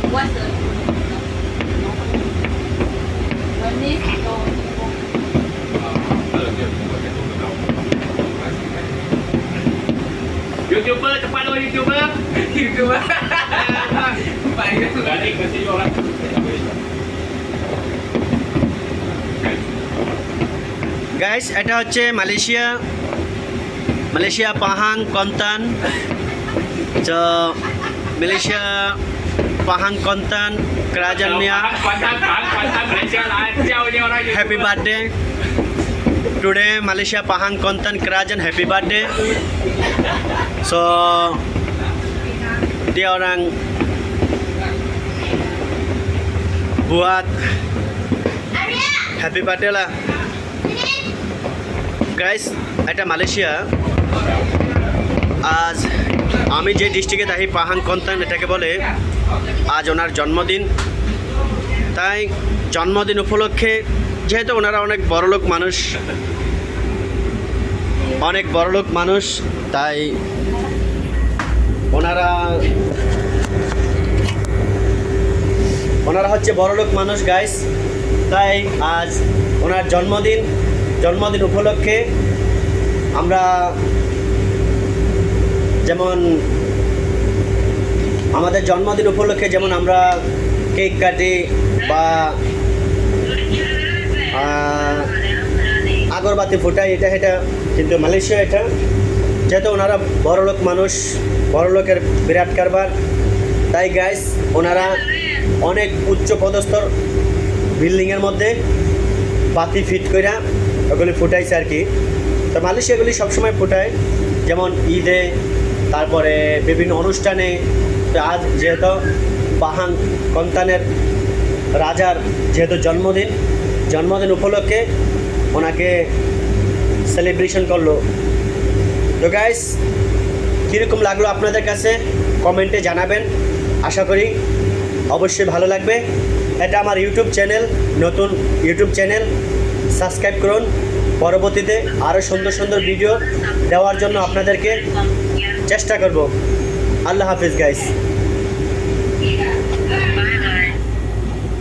What's the Venice or YouTuber cepat dong YouTuber. YouTuber. Baik itu. Dari kasih orang. Guys এটা হচ্ছে Malaysia Pahang Kuantan তো Malaysia Pahang Kuantan kerajaan Mia Kuantan Malaysia lah. Jauh ni orang. happy birthday today Malaysia Pahang Kontan kerajaan happy birthday so dia orang buat happy birthday lah guys এটা Malaysia আজ আমি যে ডিস্ট্রিক্টে থাকি Pahang কন্তান এটাকে বলে আজ ওনার জন্মদিন তাই জন্মদিন উপলক্ষে যেহেতু ওনারা অনেক বড়লোক মানুষ তাই ওনারা হচ্ছে বড়লোক মানুষ গাইস তাই আজ ওনার জন্মদিন উপলক্ষে আমরা যেমন আমাদের জন্মদিন উপলক্ষে যেমন আমরা কেক কাটি বা আগরবাতি ফুটাই এটা কিন্তু মালয়েশিয়া এটা যেহেতু ওনারা বড়লোক মানুষ বড়লোকের বিরাট কারবার তাই গাইস ওনারা অনেক উচ্চ পদস্থর বিল্ডিংয়ের মধ্যে বাতি ফিট কইরা ওগুলি ফুটাইছে আর কি তো মালয়েশিয়া এগুলি সবসময় ফুটায় যেমন ঈদে তারপরে বিভিন্ন অনুষ্ঠানে তো আজ যেহেতু পাহাং কন্তানের রাজার যেহেতু জন্মদিন উপলক্ষে ওনাকে সেলিব্রেশন করলো তো গাইস কীরকম লাগলো আপনাদের কাছে কমেন্টে জানাবেন আশা করি অবশ্যই ভালো লাগবে এটা আমার ইউটিউব চ্যানেল নতুন ইউটিউব চ্যানেল সাবস্ক্রাইব করুন পরবর্তীতে আরও সুন্দর ভিডিও দেওয়ার জন্য আপনাদেরকে চেষ্টা করব আল্লাহ হাফিজ গাইস